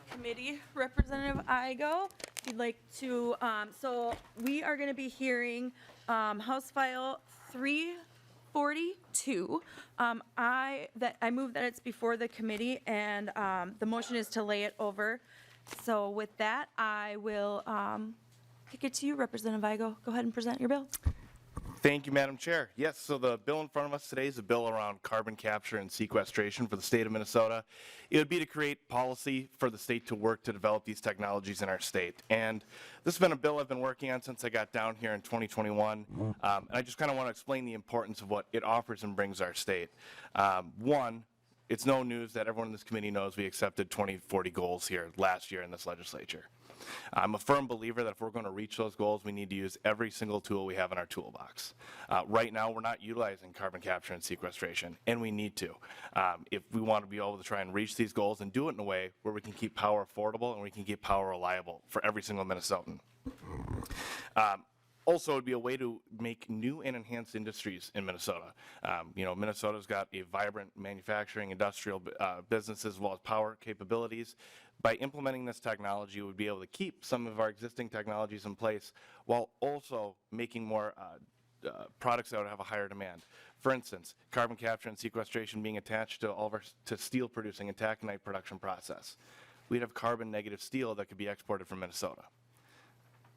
Committee Representative Igo. If you'd like to, so we are going to be hearing House File 342. I move that it's before the committee, and the motion is to lay it over. So with that, I will kick it to you, Representative Igo. Go ahead and present your bill. Thank you, Madam Chair. Yes, so the bill in front of us today is a bill around carbon capture and sequestration for the state of Minnesota. It would be to create policy for the state to work to develop these technologies in our state. And this has been a bill I've been working on since I got down here in 2021. And I just kind of want to explain the importance of what it offers and brings our state. One, it's no news that everyone in this committee knows we accepted 2040 goals here last year in this legislature. I'm a firm believer that if we're going to reach those goals, we need to use every single tool we have in our toolbox. Right now, we're not utilizing carbon capture and sequestration, and we need to. If we want to be able to try and reach these goals and do it in a way where we can keep power affordable and we can keep power reliable for every single Minnesotan. Also, it would be a way to make new and enhanced industries in Minnesota. You know, Minnesota's got a vibrant manufacturing, industrial business as well as power capabilities. By implementing this technology, we would be able to keep some of our existing technologies in place while also making more products that would have a higher demand. For instance, carbon capture and sequestration being attached to all of our steel producing and taconite production process. We'd have carbon negative steel that could be exported from Minnesota.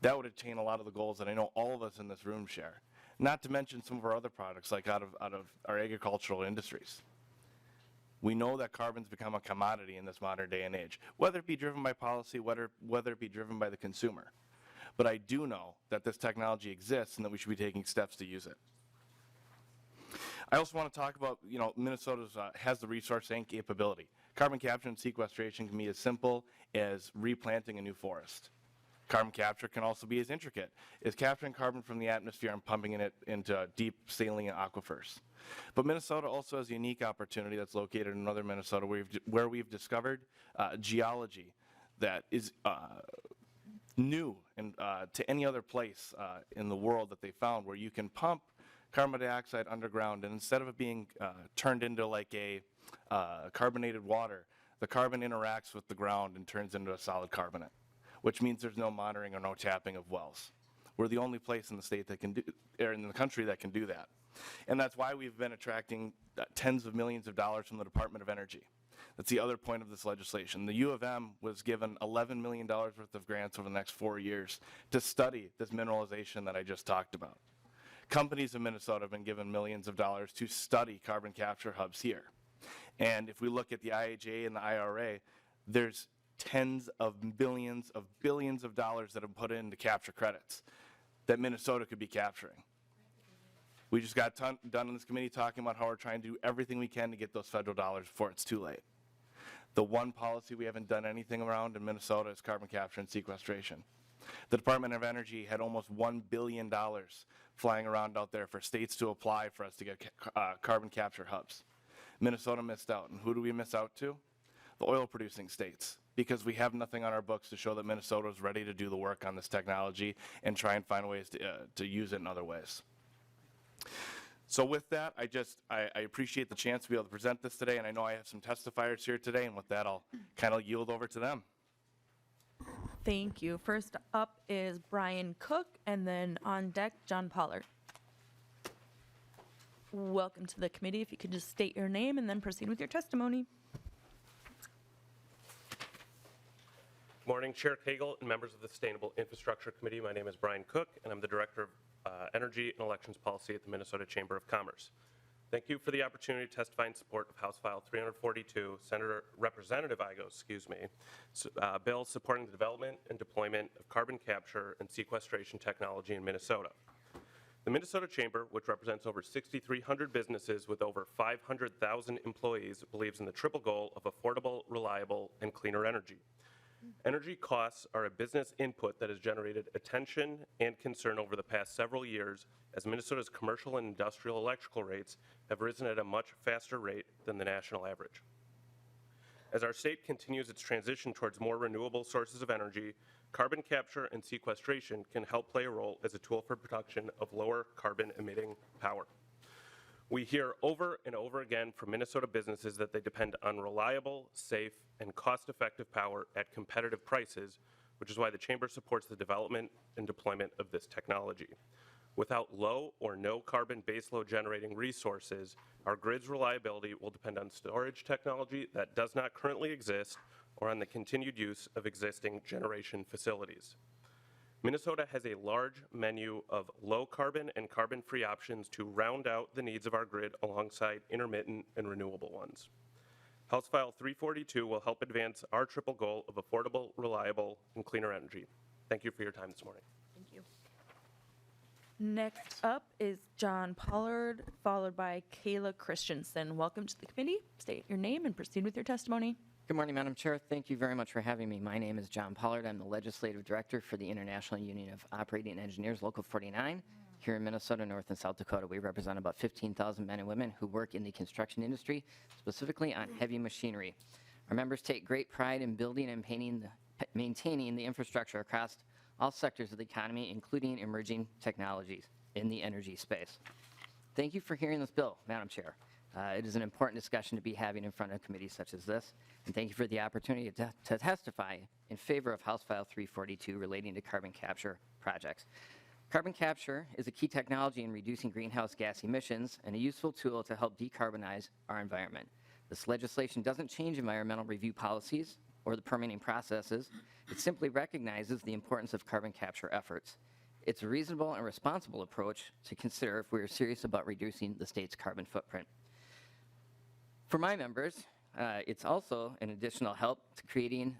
That would attain a lot of the goals that I know all of us in this room share. Not to mention some of our other products like out of our agricultural industries. We know that carbon's become a commodity in this modern day and age, whether it be driven by policy, whether it be driven by the consumer. But I do know that this technology exists and that we should be taking steps to use it. I also want to talk about, you know, Minnesota has the resource and capability. Carbon capture and sequestration can be as simple as replanting a new forest. Carbon capture can also be as intricate as capturing carbon from the atmosphere and pumping it into deep salient aquifers. But Minnesota also has a unique opportunity that's located in northern Minnesota where we've discovered geology that is new and to any other place in the world that they found, where you can pump carbon dioxide underground, and instead of it being turned into like a carbonated water, the carbon interacts with the ground and turns into a solid carbonate, which means there's no monitoring or no tapping of wells. We're the only place in the state that can do, or in the country that can do that. And that's why we've been attracting tens of millions of dollars from the Department of Energy. That's the other point of this legislation. The U of M was given $11 million worth of grants over the next 4 years to study this mineralization that I just talked about. Companies in Minnesota have been given millions of dollars to study carbon capture hubs here. And if we look at the IIJA and the IRA, there's tens of billions of dollars that have put into capture credits that Minnesota could be capturing. We just got done in this committee talking about how we're trying to do everything we can to get those federal dollars before it's too late. The one policy we haven't done anything around in Minnesota is carbon capture and sequestration. The Department of Energy had almost $1 billion flying around out there for states to apply for us to get carbon capture hubs. Minnesota missed out, and who do we miss out to? The oil producing states, because we have nothing on our books to show that Minnesota is ready to do the work on this technology and try and find ways to use it in other ways. So with that, I appreciate the chance to be able to present this today, and I know I have some testifiers here today, and with that, I'll kind of yield over to them. Thank you. First up is Brian Cook, and then on deck, John Pollard. Welcome to the committee. If you could just state your name and then proceed with your testimony. Morning, Chair Cagle and members of the Sustainable Infrastructure Committee. My name is Brian Cook, and I'm the Director of Energy and Elections Policy at the Minnesota Chamber of Commerce. Thank you for the opportunity to testify in support of House File 342, Representative Igo's, bill supporting the development and deployment of carbon capture and sequestration technology in Minnesota. The Minnesota Chamber, which represents over 6,300 businesses with over 500,000 employees, believes in the triple goal of affordable, reliable, and cleaner energy. Energy costs are a business input that has generated attention and concern over the past several years, as Minnesota's commercial and industrial electrical rates have risen at a much faster rate than the national average. As our state continues its transition towards more renewable sources of energy, carbon capture and sequestration can help play a role as a tool for production of lower carbon emitting power. We hear over and over again from Minnesota businesses that they depend on reliable, safe, and cost-effective power at competitive prices, which is why the Chamber supports the development and deployment of this technology. Without low or no carbon baseload generating resources, our grid's reliability will depend on storage technology that does not currently exist or on the continued use of existing generation facilities. Minnesota has a large menu of low carbon and carbon-free options to round out the needs of our grid alongside intermittent and renewable ones. House File 342 will help advance our triple goal of affordable, reliable, and cleaner energy. Thank you for your time this morning. Thank you. Next up is John Pollard, followed by Kayla Christensen. Welcome to the committee. State your name and proceed with your testimony. Good morning, Madam Chair. Thank you very much for having me. My name is John Pollard. I'm the Legislative Director for the International Union of Operating Engineers, Local 49. Here in Minnesota, North and South Dakota, we represent about 15,000 men and women who work in the construction industry, specifically on heavy machinery. Our members take great pride in building and maintaining the infrastructure across all sectors of the economy, including emerging technologies in the energy space. Thank you for hearing this bill, Madam Chair. It is an important discussion to be having in front of committees such as this, and thank you for the opportunity to testify in favor of House File 342 relating to carbon capture projects. Carbon capture is a key technology in reducing greenhouse gas emissions and a useful tool to help decarbonize our environment. This legislation doesn't change environmental review policies or the permitting processes. It simply recognizes the importance of carbon capture efforts. It's a reasonable and responsible approach to consider if we are serious about reducing the state's carbon footprint. For my members, it's also an additional help to creating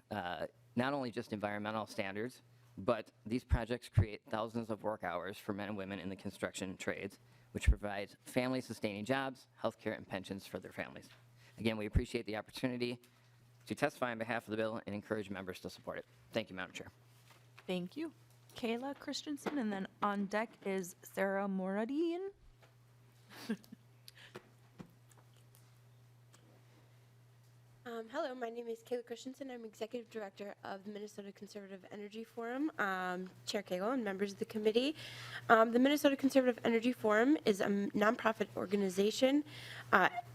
not only just environmental standards, but these projects create thousands of work hours for men and women in the construction trades, which provides family-sustaining jobs, health care, and pensions for their families. Again, we appreciate the opportunity to testify on behalf of the bill and encourage members to support it. Thank you, Madam Chair. Thank you. Kayla Christensen, and then on deck is Sarah Moradin. Hello, my name is Kayla Christensen. I'm Executive Director of the Minnesota Conservative Energy Forum, Chair Cagle and members of the committee. The Minnesota Conservative Energy Forum is a nonprofit organization,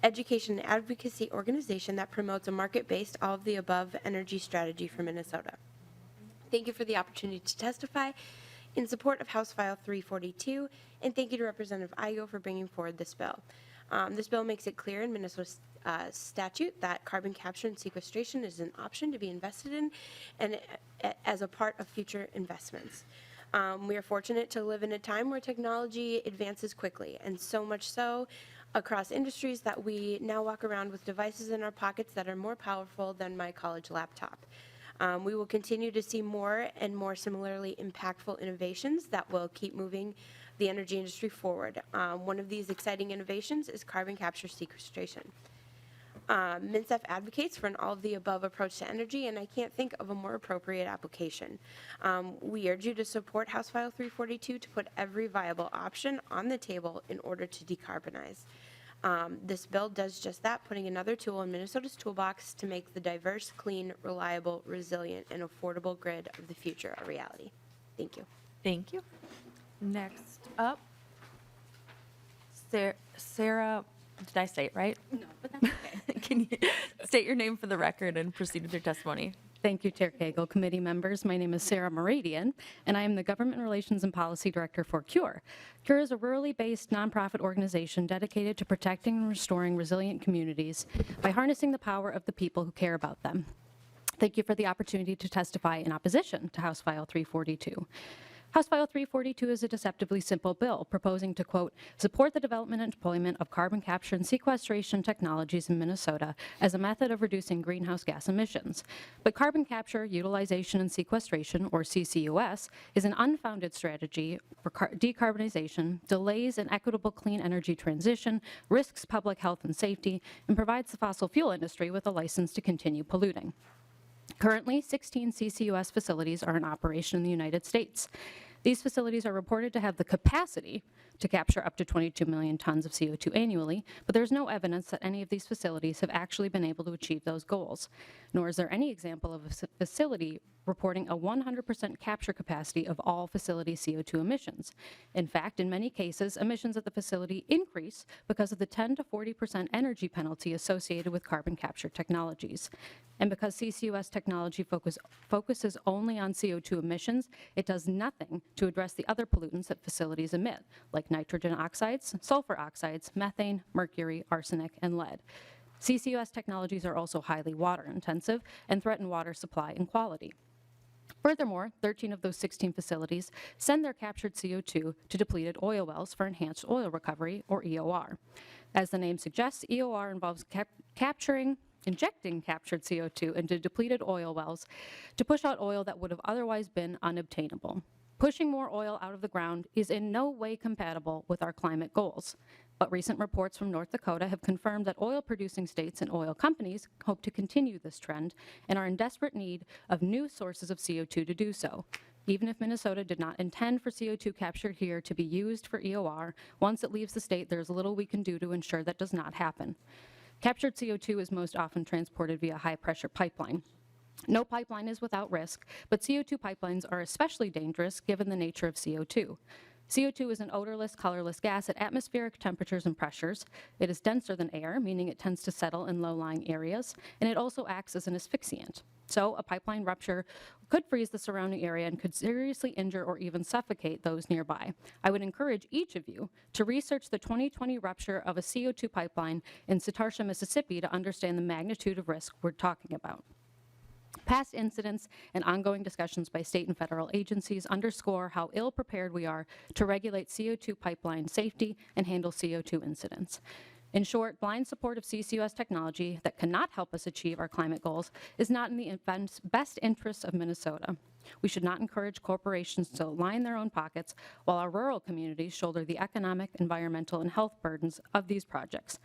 education and advocacy organization that promotes a market-based, all of the above energy strategy for Minnesota. Thank you for the opportunity to testify in support of House File 342, and thank you to Representative Igo for bringing forward this bill. This bill makes it clear in Minnesota statute that carbon capture and sequestration is an option to be invested in and as a part of future investments. We are fortunate to live in a time where technology advances quickly, and so much so across industries that we now walk around with devices in our pockets that are more powerful than my college laptop. We will continue to see more and more similarly impactful innovations that will keep moving the energy industry forward. One of these exciting innovations is carbon capture sequestration. MNSEF advocates for an all-of-the-above approach to energy, and I can't think of a more appropriate application. We urge you to support House File 342 to put every viable option on the table in order to decarbonize. This bill does just that, putting another tool in Minnesota's toolbox to make the diverse, clean, reliable, resilient, and affordable grid of the future a reality. Thank you. Thank you. Next up, Sarah, did I say it right? No, but that's okay. Can you state your name for the record and proceed with your testimony? Thank you, Chair Cagle, committee members. My name is Sarah Moradian, and I am the Government Relations and Policy Director for CURE. CURE is a rurally based nonprofit organization dedicated to protecting and restoring resilient communities by harnessing the power of the people who care about them. Thank you for the opportunity to testify in opposition to House File 342. House File 342 is a deceptively simple bill proposing to, quote, support the development and deployment of carbon capture and sequestration technologies in Minnesota as a method of reducing greenhouse gas emissions. But carbon capture, utilization, and sequestration, or CCUS, is an unfounded strategy for decarbonization, delays an equitable clean energy transition, risks public health and safety, and provides the fossil fuel industry with a license to continue polluting. Currently, 16 CCUS facilities are in operation in the United States. These facilities are reported to have the capacity to capture up to 22 million tons of CO2 annually, but there's no evidence that any of these facilities have actually been able to achieve those goals, nor is there any example of a facility reporting a 100% capture capacity of all facility CO2 emissions. In fact, in many cases, emissions at the facility increase because of the 10 to 40% energy penalty associated with carbon capture technologies. And because CCUS technology focuses only on CO2 emissions, it does nothing to address the other pollutants that facilities emit, like nitrogen oxides, sulfur oxides, methane, mercury, arsenic, and lead. CCUS technologies are also highly water intensive and threaten water supply and quality. Furthermore, 13 of those 16 facilities send their captured CO2 to depleted oil wells for enhanced oil recovery, or EOR. As the name suggests, EOR involves injecting captured CO2 into depleted oil wells to push out oil that would have otherwise been unobtainable. Pushing more oil out of the ground is in no way compatible with our climate goals. But recent reports from North Dakota have confirmed that oil-producing states and oil companies hope to continue this trend and are in desperate need of new sources of CO2 to do so. Even if Minnesota did not intend for CO2 captured here to be used for EOR, once it leaves the state, there's little we can do to ensure that does not happen. Captured CO2 is most often transported via high-pressure pipeline. No pipeline is without risk, but CO2 pipelines are especially dangerous given the nature of CO2. CO2 is an odorless, colorless gas at atmospheric temperatures and pressures. It is denser than air, meaning it tends to settle in low-lying areas, and it also acts as an asphyxiant. So a pipeline rupture could freeze the surrounding area and could seriously injure or even suffocate those nearby. I would encourage each of you to research the 2020 rupture of a CO2 pipeline in Setarsha, Mississippi to understand the magnitude of risk we're talking about. Past incidents and ongoing discussions by state and federal agencies underscore how ill-prepared we are to regulate CO2 pipeline safety and handle CO2 incidents. In short, blind support of CCUS technology that cannot help us achieve our climate goals is not in the best interests of Minnesota. We should not encourage corporations to line their own pockets while our rural communities shoulder the economic, environmental, and health burdens of these projects.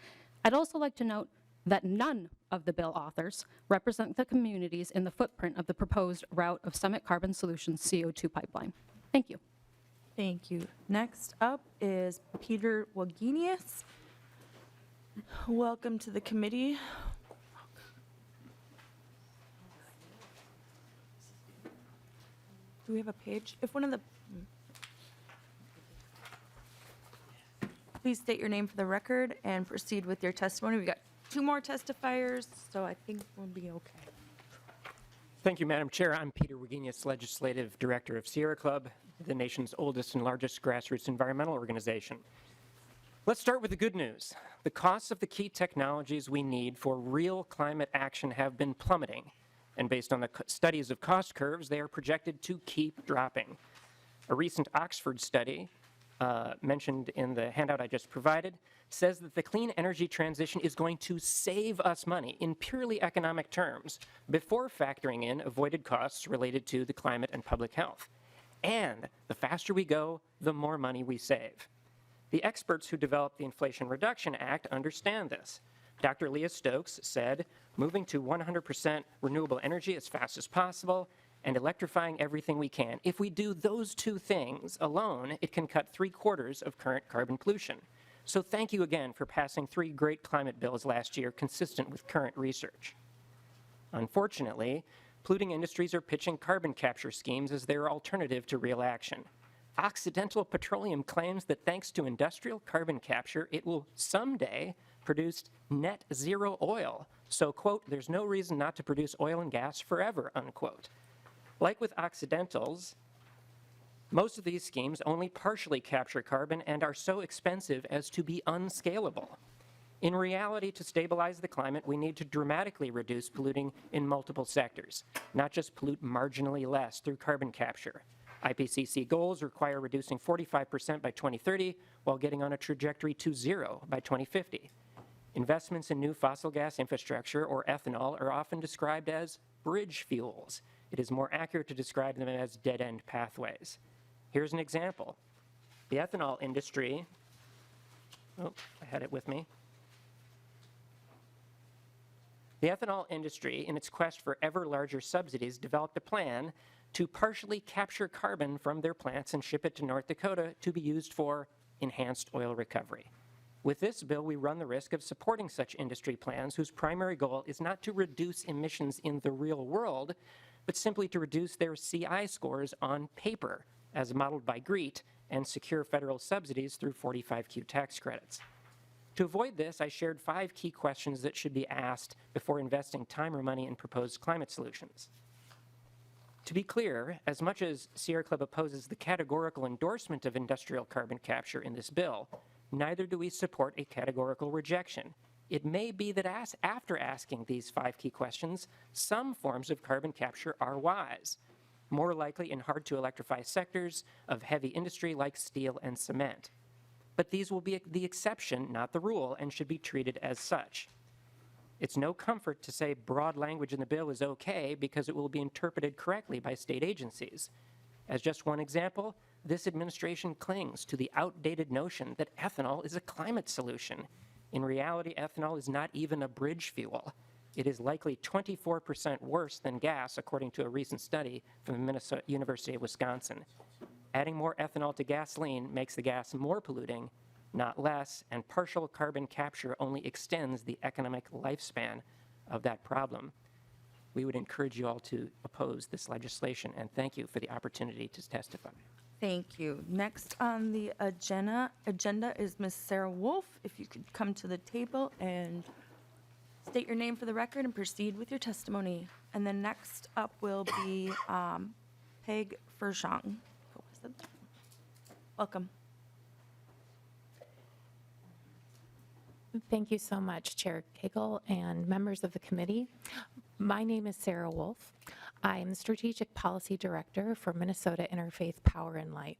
I'd also like to note that none of the bill authors represent the communities in the footprint of the proposed route of Summit Carbon Solutions CO2 pipeline. Thank you. Thank you. Next up is Peter Wagenius. Welcome to the committee. Do we have a page? If one of the... Please state your name for the record and proceed with your testimony. We got 2 more testifiers, so I think we'll be okay. Thank you, Madam Chair. I'm Peter Wagenius, Legislative Director of Sierra Club, the nation's oldest and largest grassroots environmental organization. Let's start with the good news. The costs of the key technologies we need for real climate action have been plummeting, and based on the studies of cost curves, they are projected to keep dropping. A recent Oxford study mentioned in the handout I just provided says that the clean energy transition is going to save us money in purely economic terms before factoring in avoided costs related to the climate and public health. And the faster we go, the more money we save. The experts who developed the Inflation Reduction Act understand this. Dr. Leah Stokes said, moving to 100% renewable energy as fast as possible and electrifying everything we can. If we do those 2 things alone, it can cut 3/4 of current carbon pollution. So thank you again for passing 3 great climate bills last year consistent with current research. Unfortunately, polluting industries are pitching carbon capture schemes as their alternative to real action. Occidental Petroleum claims that thanks to industrial carbon capture, it will someday produce net zero oil. So, quote, there's no reason not to produce oil and gas forever, unquote. Like with Occidentals, most of these schemes only partially capture carbon and are so expensive as to be unscalable. In reality, to stabilize the climate, we need to dramatically reduce polluting in multiple sectors, not just pollute marginally less through carbon capture. IPCC goals require reducing 45% by 2030 while getting on a trajectory to 0 by 2050. Investments in new fossil gas infrastructure, or ethanol, are often described as bridge fuels. It is more accurate to describe them as dead-end pathways. Here's an example. The ethanol industry, oh, I had it with me. The ethanol industry, in its quest for ever larger subsidies, developed a plan to partially capture carbon from their plants and ship it to North Dakota to be used for enhanced oil recovery. With this bill, we run the risk of supporting such industry plans whose primary goal is not to reduce emissions in the real world, but simply to reduce their CI scores on paper, as modeled by GREET, and secure federal subsidies through 45Q tax credits. To avoid this, I shared 5 key questions that should be asked before investing time or money in proposed climate solutions. To be clear, as much as Sierra Club opposes the categorical endorsement of industrial carbon capture in this bill, neither do we support a categorical rejection. It may be that after asking these 5 key questions, some forms of carbon capture are wise, more likely in hard-to-electrify sectors of heavy industry like steel and cement. But these will be the exception, not the rule, and should be treated as such. It's no comfort to say broad language in the bill is okay because it will be interpreted correctly by state agencies. As just one example, this administration clings to the outdated notion that ethanol is a climate solution. In reality, ethanol is not even a bridge fuel. It is likely 24% worse than gas, according to a recent study from the Minnesota University of Wisconsin. Adding more ethanol to gasoline makes the gas more polluting, not less, and partial carbon capture only extends the economic lifespan of that problem. We would encourage you all to oppose this legislation, and thank you for the opportunity to testify. Thank you. Next on the agenda is Ms. Sarah Wolf. If you could come to the table and state your name for the record and proceed with your testimony. And then next up will be Peg Fershong. Welcome. Thank you so much, Chair Cagle and members of the committee. My name is Sarah Wolf. I am the Strategic Policy Director for Minnesota Interfaith Power and Light.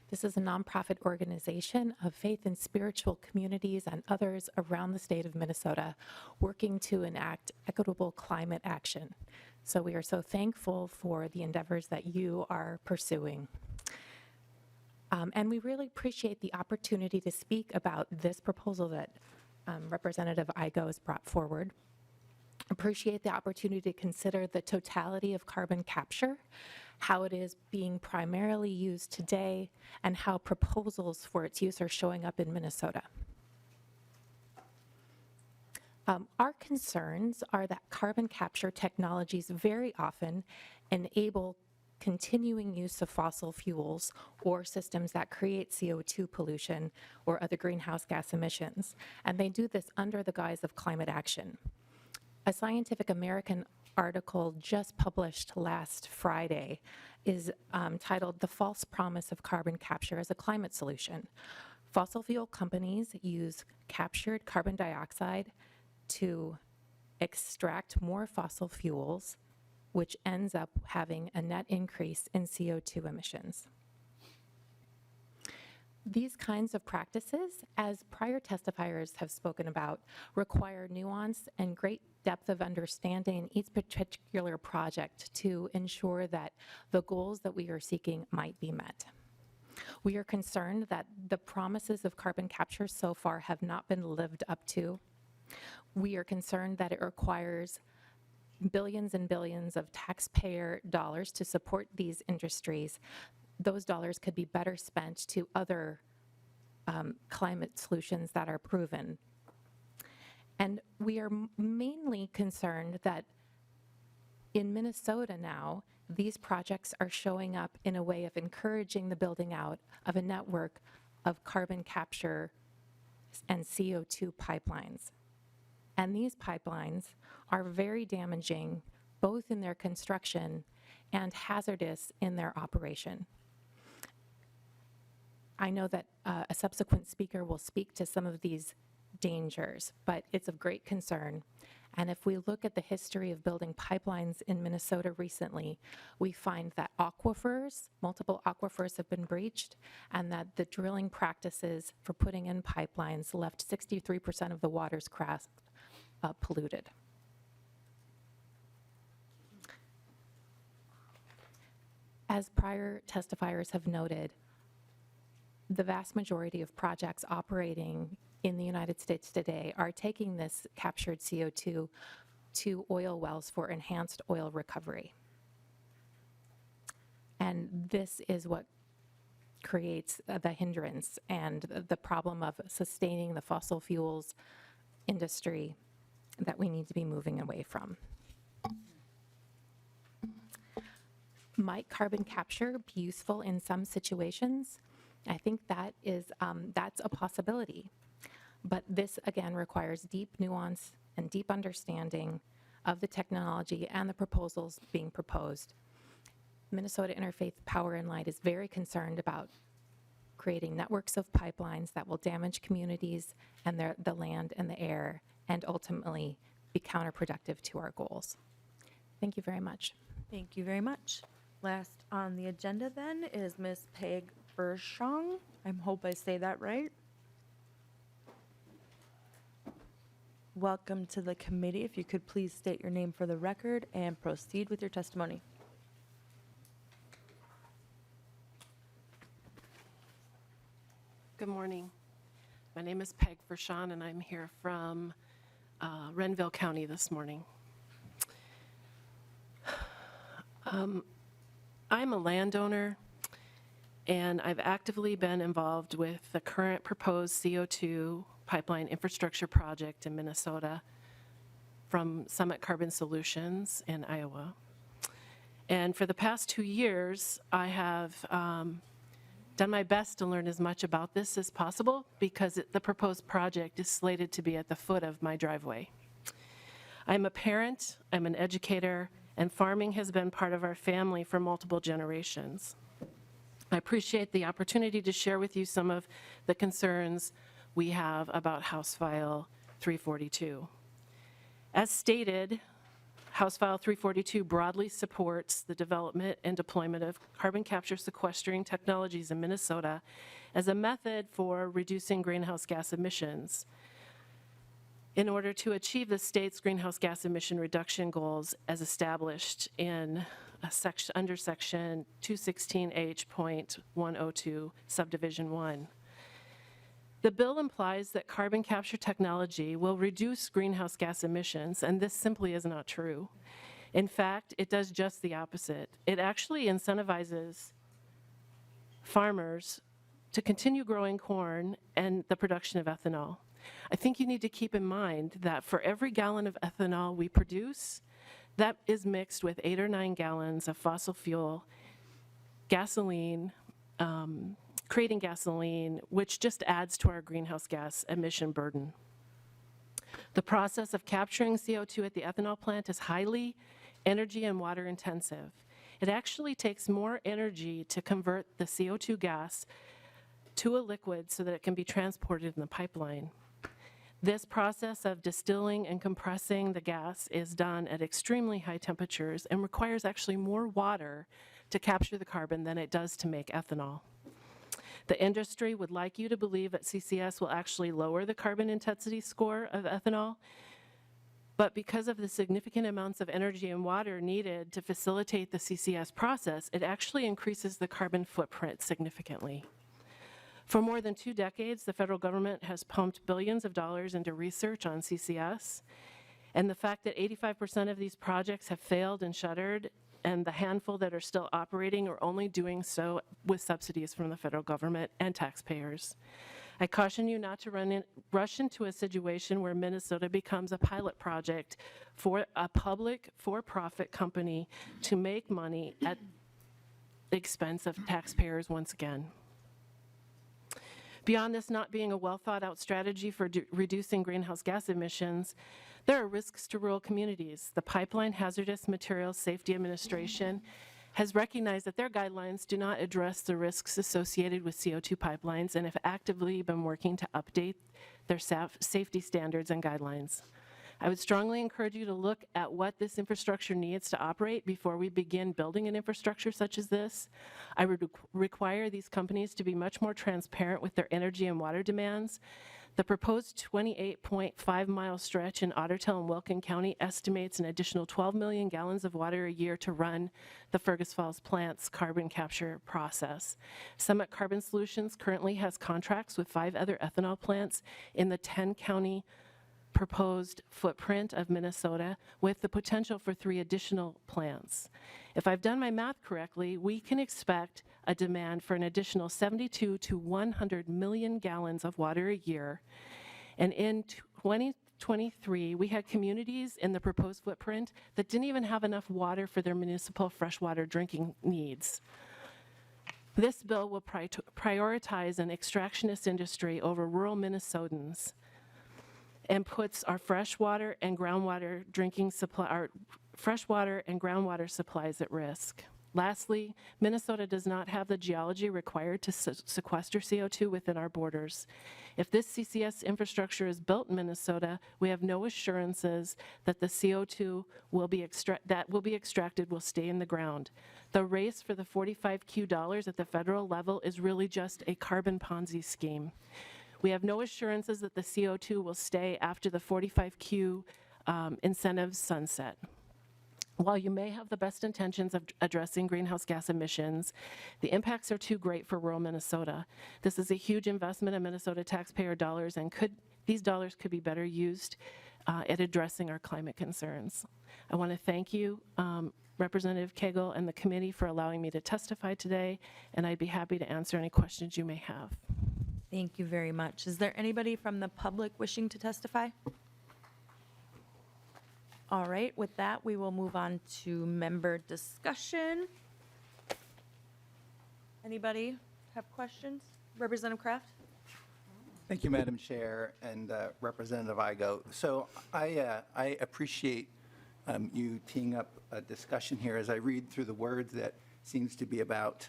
This is a nonprofit organization of faith and spiritual communities and others around the state of Minnesota working to enact equitable climate action. So we are so thankful for the endeavors that you are pursuing. And we really appreciate the opportunity to speak about this proposal that Representative Igo has brought forward. Appreciate the opportunity to consider the totality of carbon capture, how it is being primarily used today, and how proposals for its use are showing up in Minnesota. Our concerns are that carbon capture technologies very often enable continuing use of fossil fuels or systems that create CO2 pollution or other greenhouse gas emissions, and they do this under the guise of climate action. A Scientific American article just published last Friday is titled "The False Promise of Carbon Capture as a Climate Solution." Fossil fuel companies use captured carbon dioxide to extract more fossil fuels, which ends up having a net increase in CO2 emissions. These kinds of practices, as prior testifiers have spoken about, require nuance and great depth of understanding in each particular project to ensure that the goals that we are seeking might be met. We are concerned that the promises of carbon capture so far have not been lived up to. We are concerned that it requires billions and billions of taxpayer dollars to support these industries. Those dollars could be better spent to other climate solutions that are proven. And we are mainly concerned that in Minnesota now, these projects are showing up in a way of encouraging the building out of a network of carbon capture and CO2 pipelines. And these pipelines are very damaging, both in their construction and hazardous in their operation. I know that a subsequent speaker will speak to some of these dangers, but it's of great concern. And if we look at the history of building pipelines in Minnesota recently, we find that multiple aquifers have been breached, and that the drilling practices for putting in pipelines left 63% of the waters polluted. As prior testifiers have noted, the vast majority of projects operating in the United States today are taking this captured CO2 to oil wells for enhanced oil recovery. And this is what creates the hindrance and the problem of sustaining the fossil fuels industry that we need to be moving away from. Might carbon capture be useful in some situations? I think that is that's a possibility. But this, again, requires deep nuance and deep understanding of the technology and the proposals being proposed. Minnesota Interfaith Power and Light is very concerned about creating networks of pipelines that will damage communities and the land and the air and ultimately be counterproductive to our goals. Thank you very much. Thank you very much. Last on the agenda then is Ms. Peg Bershong. I hope I say that right. Welcome to the committee. If you could please state your name for the record and proceed with your testimony. Good morning. My name is Peg Vershawn, and I'm here from Renville County this morning. I'm a landowner, and I've actively been involved with the current proposed CO2 pipeline infrastructure project in Minnesota from Summit Carbon Solutions in Iowa. And for the past 2 years, I have done my best to learn as much about this as possible because the proposed project is slated to be at the foot of my driveway. I'm a parent, I'm an educator, and farming has been part of our family for multiple generations. I appreciate the opportunity to share with you some of the concerns we have about House File 342. As stated, House File 342 broadly supports the development and deployment of carbon capture sequestering technologies in Minnesota as a method for reducing greenhouse gas emissions in order to achieve the state's greenhouse gas emission reduction goals as established in under Section 216H.102, Subdivision 1. The bill implies that carbon capture technology will reduce greenhouse gas emissions, and this simply is not true. In fact, it does just the opposite. It actually incentivizes farmers to continue growing corn and the production of ethanol. I think you need to keep in mind that for every gallon of ethanol we produce, that is mixed with 8 or 9 gallons of fossil fuel, gasoline, creating gasoline, which just adds to our greenhouse gas emission burden. The process of capturing CO2 at the ethanol plant is highly energy and water intensive. It actually takes more energy to convert the CO2 gas to a liquid so that it can be transported in the pipeline. This process of distilling and compressing the gas is done at extremely high temperatures and requires actually more water to capture the carbon than it does to make ethanol. The industry would like you to believe that CCS will actually lower the carbon intensity score of ethanol, but because of the significant amounts of energy and water needed to facilitate the CCS process, it actually increases the carbon footprint significantly. For more than 2 decades, the federal government has pumped billions of dollars into research on CCS, and the fact that 85% of these projects have failed and shuttered, and the handful that are still operating are only doing so with subsidies from the federal government and taxpayers. I caution you not to rush into a situation where Minnesota becomes a pilot project for a public for-profit company to make money at the expense of taxpayers once again. Beyond this not being a well-thought-out strategy for reducing greenhouse gas emissions, there are risks to rural communities. The Pipeline Hazardous Materials Safety Administration has recognized that their guidelines do not address the risks associated with CO2 pipelines and have actively been working to update their safety standards and guidelines. I would strongly encourage you to look at what this infrastructure needs to operate before we begin building an infrastructure such as this. I would require these companies to be much more transparent with their energy and water demands. The proposed 28.5-mile stretch in Ottertail and Wilkin County estimates an additional 12 million gallons of water a year to run the Fergus Falls plant's carbon capture process. Summit Carbon Solutions currently has contracts with 5 other ethanol plants in the 10-county proposed footprint of Minnesota with the potential for 3 additional plants. If I've done my math correctly, we can expect a demand for an additional 72 to 100 million gallons of water a year. And in 2023, we had communities in the proposed footprint that didn't even have enough water for their municipal freshwater drinking needs. This bill will prioritize an extractionist industry over rural Minnesotans and puts our freshwater and groundwater supplies at risk. Lastly, Minnesota does not have the geology required to sequester CO2 within our borders. If this CCS infrastructure is built in Minnesota, we have no assurances that the CO2 will be extracted will stay in the ground. The race for the 45Q dollars at the federal level is really just a carbon Ponzi scheme. We have no assurances that the CO2 will stay after the 45Q incentives sunset. While you may have the best intentions of addressing greenhouse gas emissions, the impacts are too great for rural Minnesota. This is a huge investment in Minnesota taxpayer dollars, and these dollars could be better used at addressing our climate concerns. I want to thank you, Representative Cagle, and the committee for allowing me to testify today, and I'd be happy to answer any questions you may have. Thank you very much. Is there anybody from the public wishing to testify? All right, with that, we will move on to member discussion. Anybody have questions? Representative Kraft? Thank you, Madam Chair, and Representative Igo. So I appreciate you teeing up a discussion here as I read through the words that seems to be about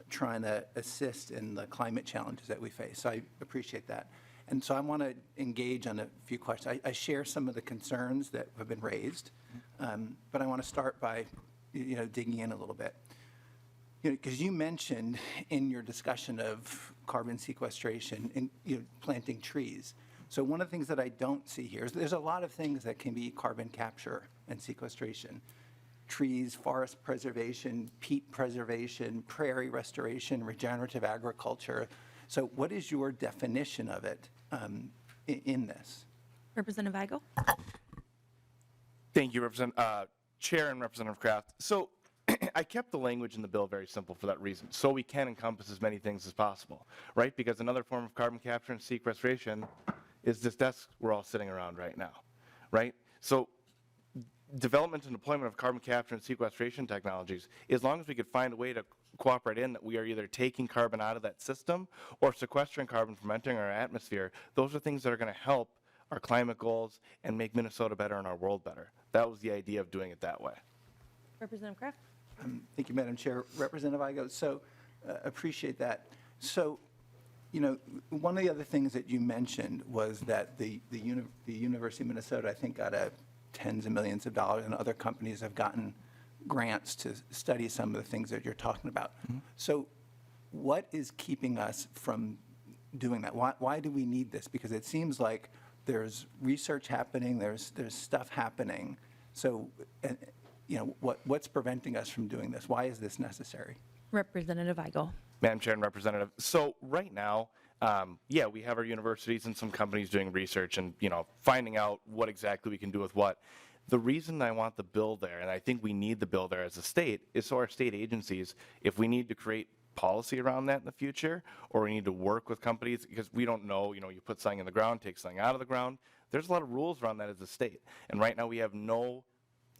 trying to assist in the climate challenges that we face. So I appreciate that. And so I want to engage on a few questions. I share some of the concerns that have been raised, but I want to start by, digging in a little bit. Because you mentioned in your discussion of carbon sequestration and planting trees. So one of the things that I don't see here is there's a lot of things that can be carbon capture and sequestration. Trees, forest preservation, peat preservation, prairie restoration, regenerative agriculture. So what is your definition of it in this? Representative Igo? Thank you, Chair and Representative Kraft. So I kept the language in the bill very simple for that reason, so we can encompass as many things as possible, right? Because another form of carbon capture and sequestration is this desk we're all sitting around right now, right? So development and deployment of carbon capture and sequestration technologies, as long as we could find a way to cooperate in that we are either taking carbon out of that system or sequestering carbon from entering our atmosphere, those are things that are going to help our climate goals and make Minnesota better and our world better. That was the idea of doing it that way. Representative Kraft? Thank you, Madam Chair. Representative Igo, so appreciate that. So, one of the other things that you mentioned was that the University of Minnesota, I think, got tens of millions of dollars, and other companies have gotten grants to study some of the things that you're talking about. Mm-hmm. So what is keeping us from doing that? Why do we need this? Because it seems like there's research happening, there's stuff happening. So, what's preventing us from doing this? Why is this necessary? Representative Igo. Madam Chair and Representative, so right now, we have our universities and some companies doing research and, finding out what exactly we can do with what. The reason I want the bill there, and I think we need the bill there as a state, is so our state agencies, if we need to create policy around that in the future, or we need to work with companies, because we don't know, you put something in the ground, take something out of the ground, there's a lot of rules around that as a state. And right now we have no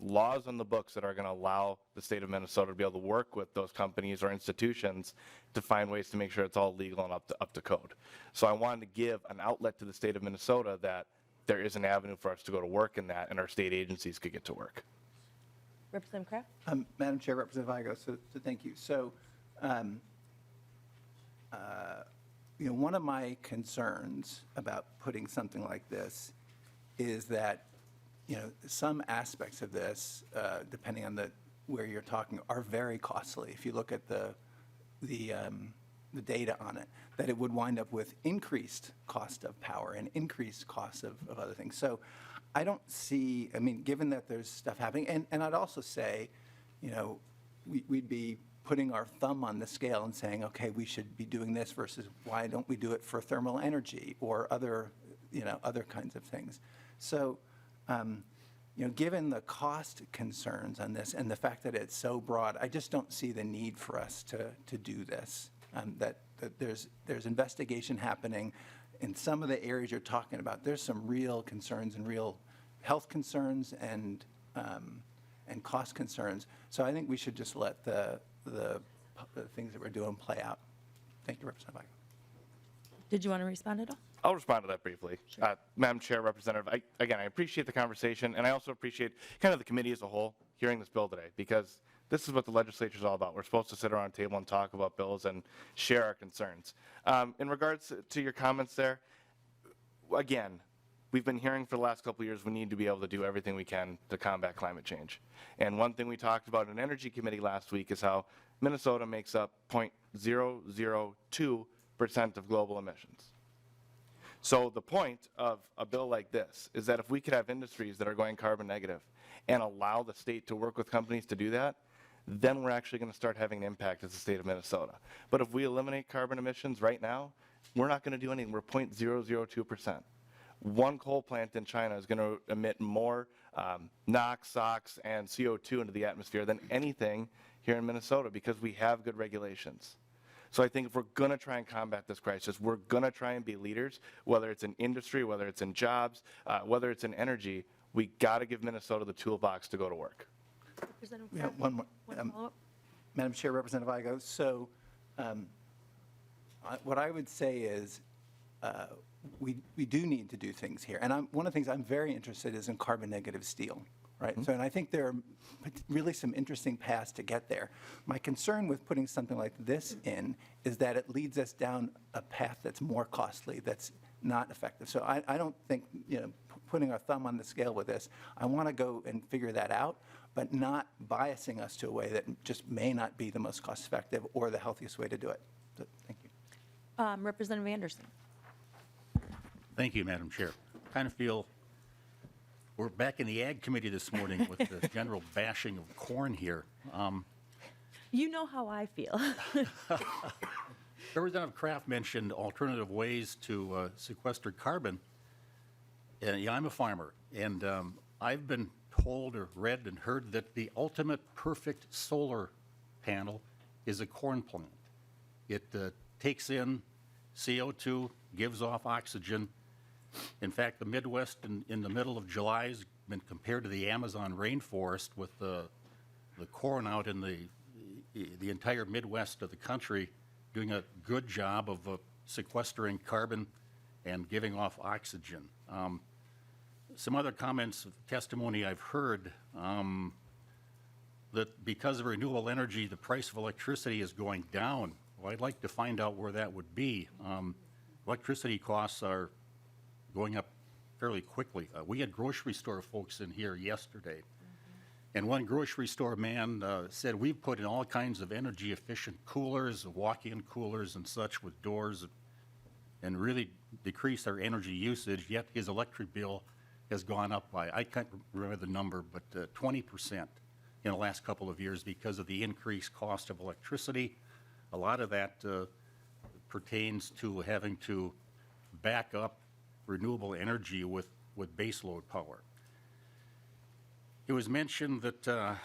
laws on the books that are going to allow the state of Minnesota to be able to work with those companies or institutions to find ways to make sure it's all legal and up to code. So I wanted to give an outlet to the state of Minnesota that there is an avenue for us to go to work in that, and our state agencies could get to work. Representative Kraft? Madam Chair, Representative Igo, so thank you. So, one of my concerns about putting something like this is that some aspects of this, depending on where you're talking, are very costly. If you look at the data on it, that it would wind up with increased cost of power and increased costs of other things. So I don't see, given that there's stuff happening, and I'd also say, we'd be putting our thumb on the scale and saying, okay, we should be doing this versus why don't we do it for thermal energy or other other kinds of things. So, given the cost concerns on this and the fact that it's so broad, I just don't see the need for us to do this. That there's investigation happening in some of the areas you're talking about. There's some real concerns and real health concerns and cost concerns. So I think we should just let the things that we're doing play out. Thank you, Representative Weigel. Did you want to respond at all? I'll respond to that briefly. Madam Chair, Representative, I appreciate the conversation, and I also appreciate kind of the committee as a whole hearing this bill today, because this is what the legislature is all about. We're supposed to sit around a table and talk about bills and share our concerns. In regards to your comments there, again, we've been hearing for the last couple of years we need to be able to do everything we can to combat climate change. And one thing we talked about in Energy Committee last week is how Minnesota makes up 0.002% of global emissions. So the point of a bill like this is that if we could have industries that are going carbon negative and allow the state to work with companies to do that, then we're actually going to start having an impact as the state of Minnesota. But if we eliminate carbon emissions right now, we're not going to do anything. We're 0.002%. One coal plant in China is going to emit more NOx, SOx, and CO2 into the atmosphere than anything here in Minnesota because we have good regulations. So I think if we're going to try and combat this crisis, we're going to try and be leaders, whether it's in industry, whether it's in jobs, whether it's in energy. We got to give Minnesota the toolbox to go to work. Representative Yeah, Clark, one more. follow-up? Madam Chair, Representative Igo. So what I would say is we do need to do things here. And one of the things I'm very interested is in carbon negative steel. Right. So, and I think there are really some interesting paths to get there. My concern with putting something like this in is that it leads us down a path that's more costly, that's not effective. So I don't think, putting our thumb on the scale with this, I want to go and figure that out, but not biasing us to a way that just may not be the most cost effective or the healthiest way to do it. So, thank you. Representative Anderson. Thank you, Madam Chair. Kind of feel we're back in the Ag Committee this morning with the general bashing of corn here. You know how I feel. Representative Kraft mentioned alternative ways to sequester carbon. I'm a farmer, and I've been told or read and heard that the ultimate perfect solar panel is a corn plant. It takes in CO2, gives off oxygen. In fact, the Midwest in the middle of July has been compared to the Amazon rainforest, with the corn out in the entire Midwest of the country doing a good job of sequestering carbon and giving off oxygen. Some other comments of testimony I've heard, that because of renewable energy, the price of electricity is going down. Well, I'd like to find out where that would be. Electricity costs are going up fairly quickly. We had grocery store folks in here yesterday, and one grocery store man said, we've put in all kinds of energy efficient coolers, walk-in coolers and such with doors, and really decreased our energy usage, yet his electric bill has gone up by, I can't remember the number, but 20% in the last couple of years because of the increased cost of electricity. A lot of that pertains to having to back up renewable energy with baseload power. It was mentioned that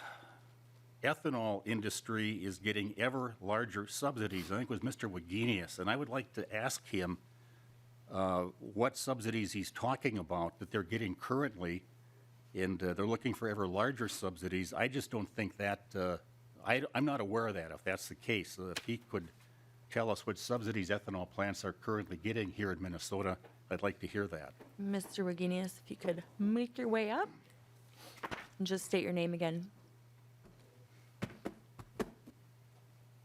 ethanol industry is getting ever larger subsidies. I think it was Mr. Wagenius, and I would like to ask him what subsidies he's talking about that they're getting currently, and they're looking for ever larger subsidies. I just don't think that, I'm not aware of that, if that's the case. If he could tell us what subsidies ethanol plants are currently getting here in Minnesota, I'd like to hear that. Mr. Wagenius, if you could make your way up and just state your name again.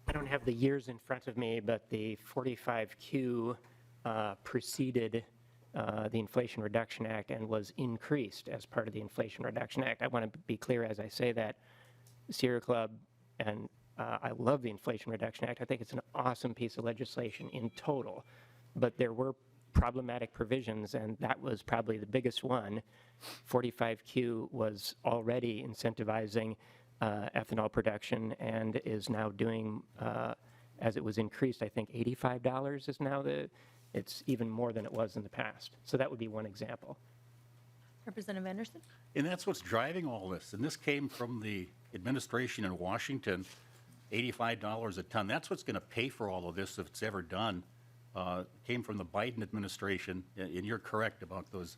I don't have the years in front of me, but the 45Q preceded the Inflation Reduction Act and was increased as part of the Inflation Reduction Act. I want to be clear as I say that Sierra Club, and I love the Inflation Reduction Act. I think it's an awesome piece of legislation in total, but there were problematic provisions, and that was probably the biggest one. 45Q was already incentivizing ethanol production and is now doing, as it was increased, I think $85 is now the it's even more than it was in the past. So that would be one example. Representative Anderson? And that's what's driving all this. And this came from the administration in Washington, $85 a ton. That's what's going to pay for all of this if it's ever done. Came from the Biden administration, and you're correct about those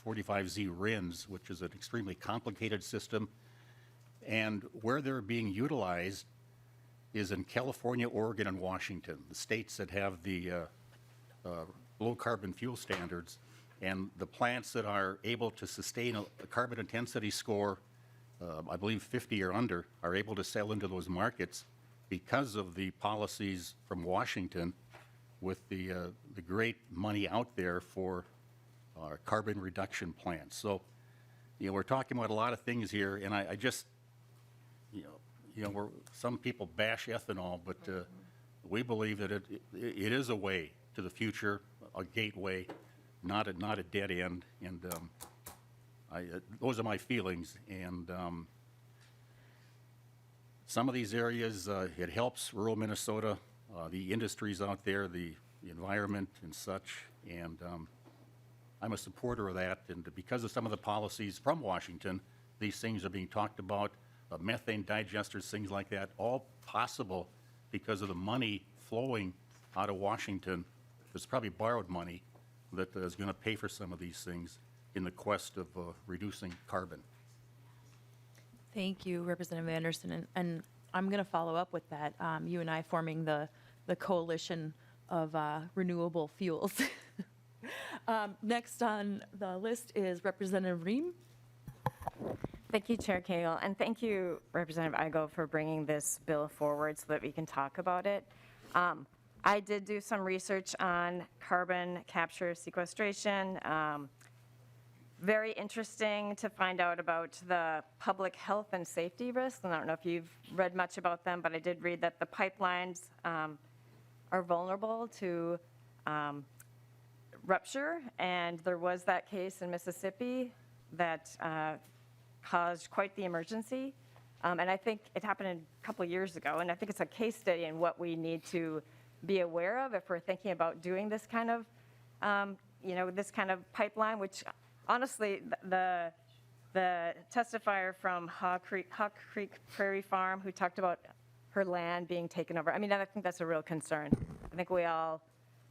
45Z RINs, which is an extremely complicated system. And where they're being utilized is in California, Oregon, and Washington, the states that have the low carbon fuel standards. And the plants that are able to sustain a carbon intensity score, I believe 50 or under, are able to sell into those markets because of the policies from Washington with the great money out there for carbon reduction plans. So, we're talking about a lot of things here, and I just, some people bash ethanol, but we believe that it is a way to the future, a gateway, not a dead end. And those are my feelings. And some of these areas, it helps rural Minnesota, the industries out there, the environment and such. And I'm a supporter of that. And because of some of the policies from Washington, these things are being talked about. Methane digesters, things like that, all possible because of the money flowing out of Washington. There's probably borrowed money that is going to pay for some of these things in the quest of reducing carbon. Thank you, Representative Anderson. And I'm going to follow up with that. You and I forming the coalition of renewable fuels. Next on the list is Representative Ream. Thank you, Chair Cagle, and thank you, Representative Igo, for bringing this bill forward so that we can talk about it. I did do some research on carbon capture sequestration. Very interesting to find out about the public health and safety risks. And I don't know if you've read much about them, but I did read that the pipelines are vulnerable to rupture, and there was that case in Mississippi that caused quite the emergency. And I think it happened a couple of years ago, and I think it's a case study in what we need to be aware of if we're thinking about doing this kind of, this kind of pipeline, which honestly, the testifier from Hawk Creek Prairie Farm who talked about her land being taken over, I think that's a real concern. I think we all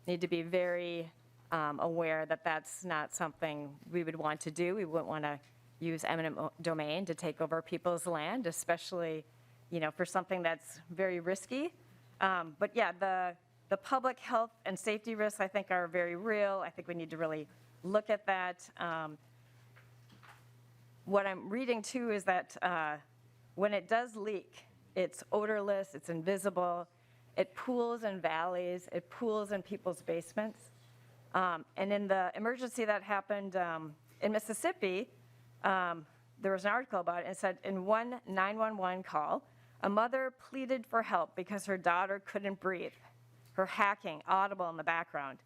need to be very aware that that's not something we would want to do. We wouldn't want to use eminent domain to take over people's land, especially, for something that's very risky. But yeah, the public health and safety risks, I think, are very real. I think we need to really look at that. What I'm reading, too, is that when it does leak, it's odorless, it's invisible, it pools in valleys, it pools in people's basements. And in the emergency that happened in Mississippi, there was an article about it, and it said in one 911 call, a mother pleaded for help because her daughter couldn't breathe, her hacking audible in the background.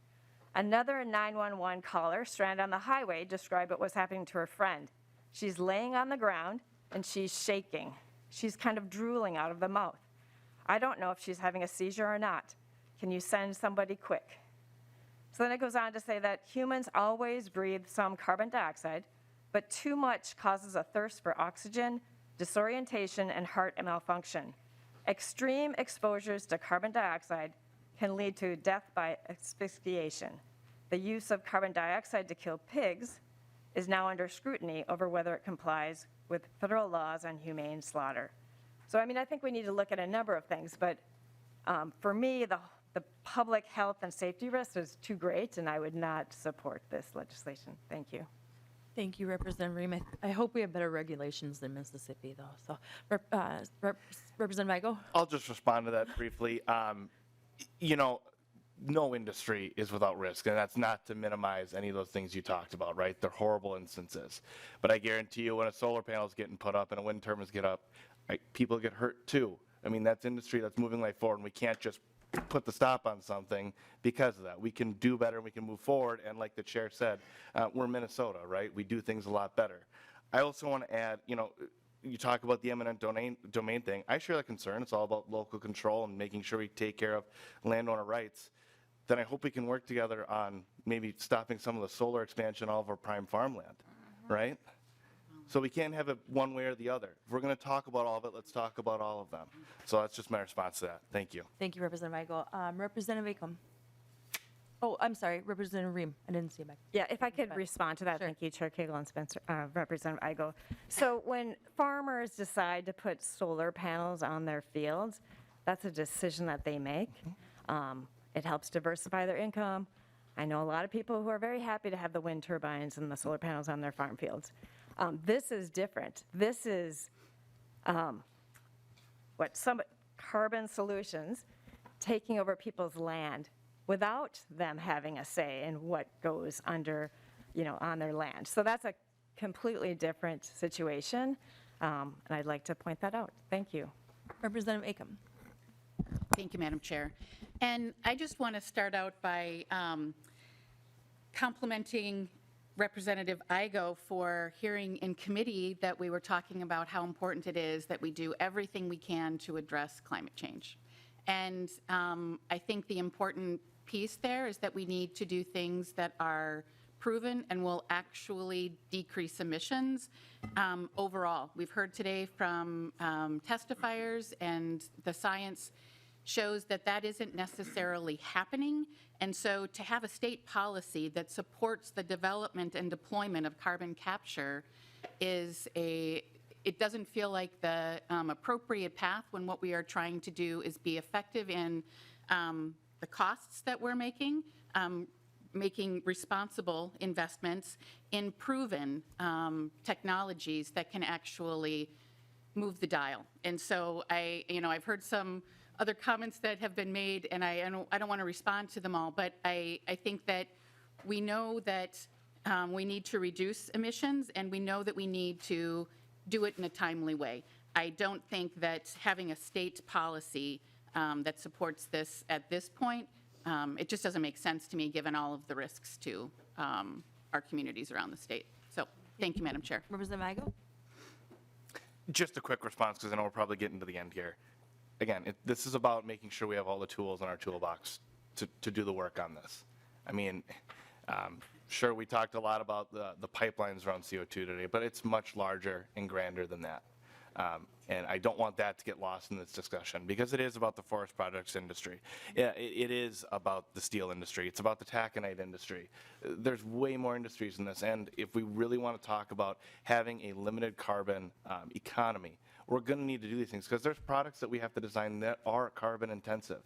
Another 911 caller stranded on the highway described what was happening to her friend. She's laying on the ground and she's shaking. She's kind of drooling out of the mouth. I don't know if she's having a seizure or not. Can you send somebody quick? So then it goes on to say that humans always breathe some carbon dioxide, but too much causes a thirst for oxygen, disorientation, and heart malfunction. Extreme exposures to carbon dioxide can lead to death by asphyxiation. The use of carbon dioxide to kill pigs is now under scrutiny over whether it complies with federal laws on humane slaughter. So, I think we need to look at a number of things, but for me, the public health and safety risk is too great, and I would not support this legislation. Thank you. Thank you, Representative Ream. I hope we have better regulations than Mississippi, though. So, Representative Igo? I'll just respond to that briefly. No industry is without risk, and that's not to minimize any of those things you talked about, right? They're horrible instances. But I guarantee you when a solar panel is getting put up and a wind turbines get up, people get hurt too. That's industry that's moving life forward, and we can't just put the stop on something because of that. We can do better, and we can move forward, and like the chair said, we're Minnesota, right? We do things a lot better. I also want to add, you talk about the eminent domain thing. I share that concern. It's all about local control and making sure we take care of landowner rights. then I hope we can work together on maybe stopping some of the solar expansion all of our prime farmland, right? So we can't have it one way or the other. If we're going to talk about all of it, let's talk about all of them. So that's just my response to that. Thank you. Thank you, Representative Weigel. Representative Acom. Oh, I'm sorry, Representative Ream. I didn't see you back. Yeah, if I could respond to that, Sure. thank you, Chair Cagle and Spencer, Representative Igo. So when farmers decide to put solar panels on their fields, that's a decision that they make. It helps diversify their income. I know a lot of people who are very happy to have the wind turbines and the solar panels on their farm fields. This is different. This is carbon solutions taking over people's land without them having a say in what goes under, on their land. So that's a completely different situation, and I'd like to point that out. Thank you. Representative Acom. Thank you, Madam Chair. And I just want to start out by complimenting Representative Igo for hearing in committee that we were talking about how important it is that we do everything we can to address climate change. And I think the important piece there is that we need to do things that are proven and will actually decrease emissions overall. We've heard today from testifiers, and the science shows that that isn't necessarily happening. And so to have a state policy that supports the development and deployment of carbon capture it doesn't feel like the appropriate path when what we are trying to do is be effective in the costs that we're making responsible investments in proven technologies that can actually move the dial. And so I've heard some other comments that have been made, and I don't want to respond to them all, but I think that we know that we need to reduce emissions, and we know that we need to do it in a timely way. I don't think that having a state policy that supports this at this point, it just doesn't make sense to me given all of the risks to our communities around the state. So thank you, Madam Chair. Representative Igo. Just a quick response, because I know we're probably getting to the end here. Again, this is about making sure we have all the tools in our toolbox to do the work on this. I mean, sure, we talked a lot about the pipelines around CO2 today, but it's much larger and grander than that. And I don't want that to get lost in this discussion, because it is about the forest products industry. Yeah, it is about the steel industry. It's about the taconite industry. There's way more industries in this. And if we really want to talk about having a limited carbon economy, we're going to need to do these things, because there's products that we have to design that are carbon intensive.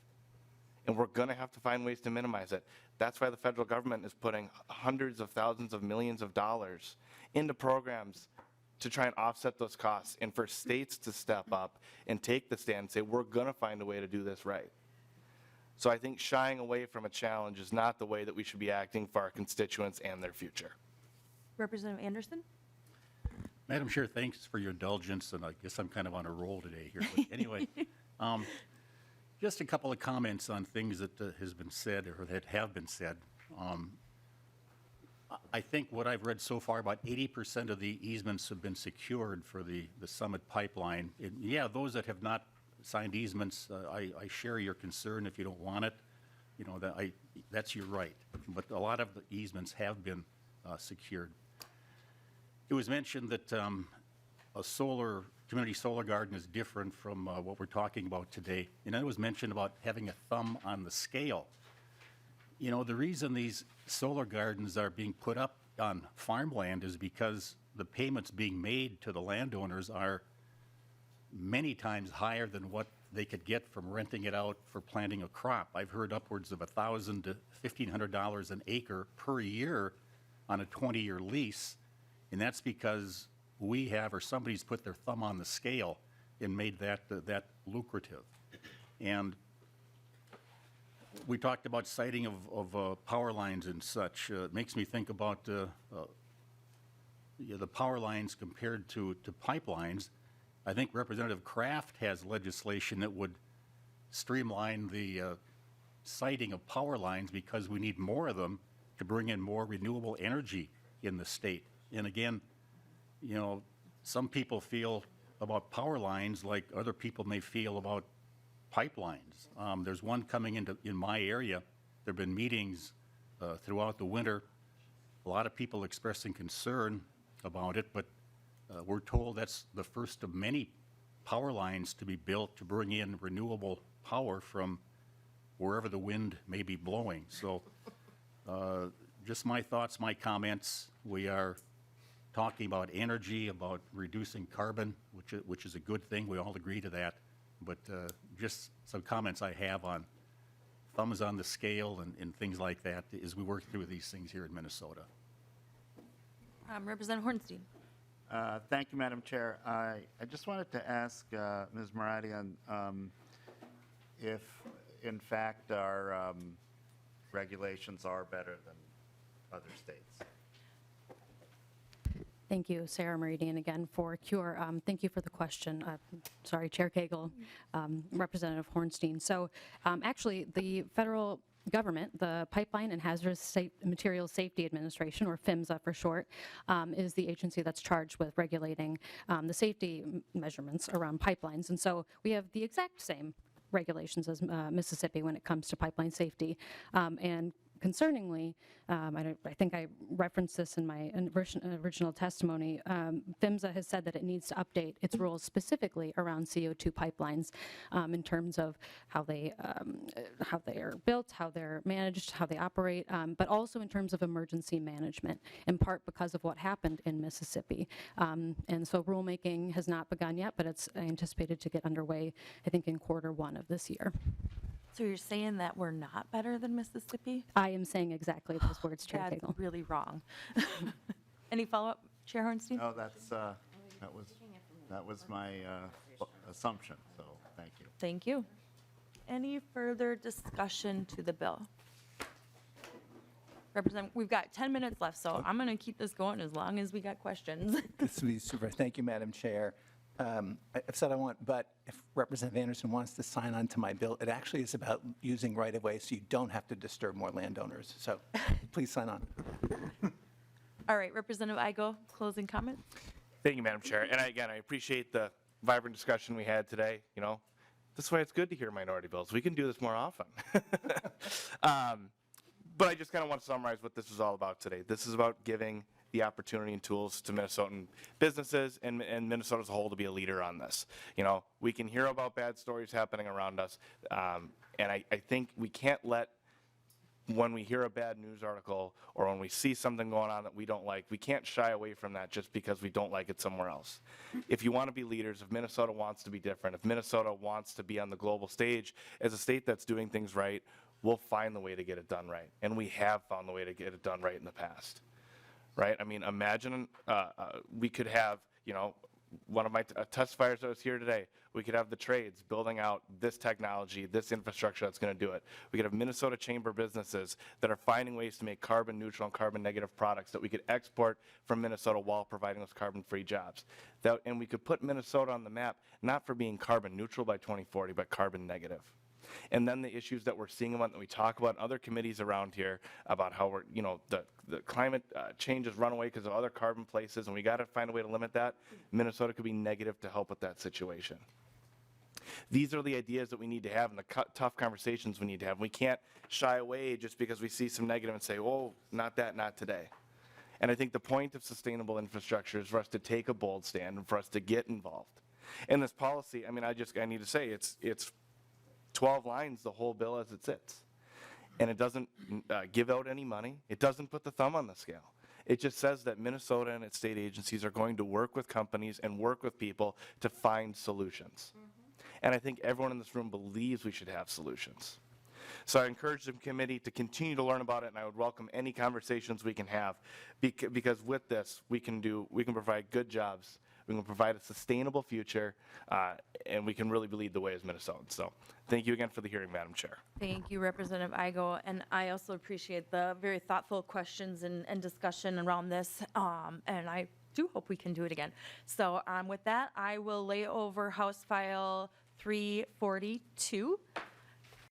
And we're going to have to find ways to minimize it. That's why the federal government is putting hundreds of thousands of millions of dollars into programs to try and offset those costs, and for states to step up and take the stand and say, we're going to find a way to do this right. So I think shying away from a challenge is not the way that we should be acting for our constituents and their future. Representative Anderson. Madam Chair, thanks for your indulgence, and I guess I'm kind of on a roll today here. But anyway, just a couple of comments on things that has been said or that have been said. I think what I've read so far, about 80% of the easements have been secured for the Summit pipeline. And yeah, those that have not signed easements, I share your concern if you don't want it. That's your right. But a lot of the easements have been secured. It was mentioned that a community solar garden is different from what we're talking about today. And it was mentioned about having a thumb on the scale. The reason these solar gardens are being put up on farmland is because the payments being made to the landowners are many times higher than what they could get from renting it out for planting a crop. I've heard upwards of $1,000 to $1,500 an acre per year on a 20-year lease, and that's because we have, or somebody's put their thumb on the scale and made that lucrative. And we talked about siting of power lines and such. It makes me think about the power lines compared to pipelines. I think Representative Kraft has legislation that would streamline the siting of power lines, because we need more of them to bring in more renewable energy in the state. And again, some people feel about power lines like other people may feel about pipelines. There's one coming in my area there have been meetings throughout the winter, a lot of people expressing concern about it, but we're told that's the first of many power lines to be built to bring in renewable power from wherever the wind may be blowing. So just my thoughts, my comments. We are talking about energy, about reducing carbon, which is a good thing. We all agree to that. But just some comments I have on thumbs on the scale and things like that as we work through these things here in Minnesota. Representative Hornstein. Thank you, Madam Chair. I just wanted to ask Ms. Maradian if, in fact, our regulations are better than other states. Thank you, Sarah Meridian, again for CURE. Thank you for the question. Sorry, Chair Cagle, Representative Hornstein. So actually, the federal government, the Pipeline and Hazardous Materials Safety Administration, or PHMSA for short, is the agency that's charged with regulating the safety measurements around pipelines. And so we have the exact same regulations as Mississippi when it comes to pipeline safety. And concerningly, I think I referenced this in my original testimony, PHMSA has said that it needs to update its rules specifically around CO2 pipelines in terms of how they are built, how they're managed, how they operate, but also in terms of emergency management, in part because of what happened in Mississippi. And so rulemaking has not begun yet, but it's anticipated to get underway, I think, in Q1 of this year. So you're saying that we're not better than Mississippi? I am saying exactly those words, Chair That's Cagle. really wrong. Any follow-up, Chair Hornstein? Oh, that was my assumption, so thank you. Thank you. Any further discussion to the bill? We've got 10 minutes left, so I'm going to keep this going as long as we got questions. This would be super. Thank you, Madam Chair. I've said I want, but if Representative Anderson wants to sign on to my bill, it actually is about using right-of-way so you don't have to disturb more landowners. So please sign on. All right, Representative Igo, closing comment? Thank you, Madam Chair. And again, I appreciate the vibrant discussion we had today. You know, this is why it's good to hear minority bills. We can do this more often. But I just kind of want to summarize what this is all about today. This is about giving the opportunity and tools to Minnesotan businesses and Minnesota as a whole to be a leader on this. You know, we can hear about bad stories happening around us, and I think we can't let, when we hear a bad news article or when we see something going on that we don't like, we can't shy away from that just because we don't like it somewhere else. If you want to be leaders, if Minnesota wants to be different, if Minnesota wants to be on the global stage as a state that's doing things right, we'll find the way to get it done right. And we have found the way to get it done right in the past. Right? I mean, imagine we could have, you know, one of my testifiers that was here today, we could have the trades building out this technology, this infrastructure that's going to do it. We could have Minnesota chamber businesses that are finding ways to make carbon neutral and carbon negative products that we could export from Minnesota while providing those carbon free jobs. And we could put Minnesota on the map, not for being carbon neutral by 2040, but carbon negative. And then the issues that we're seeing about, that we talk about in other committees around here about how we're, you know, the climate change has run away because of other carbon places, and we got to find a way to limit that. Minnesota could be negative to help with that situation. These are the ideas that we need to have and the tough conversations we need to have. We can't shy away just because we see some negative and say, oh, not that, not today. And I think the point of sustainable infrastructure is for us to take a bold stand and for us to get involved. And this policy, I mean, I need to say, it's 12 lines, the whole bill as it sits. And it doesn't give out any money. It doesn't put the thumb on the scale. It just says that Minnesota and its state agencies are going to work with companies and work with people to find solutions. And I think everyone in this room believes we should have solutions. So I encourage the committee to continue to learn about it, and I would welcome any conversations we can have, because with this, we can provide good jobs, we can provide a sustainable future, and we can really lead the way as Minnesotans. So thank you again for the hearing, Madam Chair. Thank you, Representative Igo, and I also appreciate the very thoughtful questions and discussion around this, and I do hope we can do it again. So with that, I will lay over House File 342.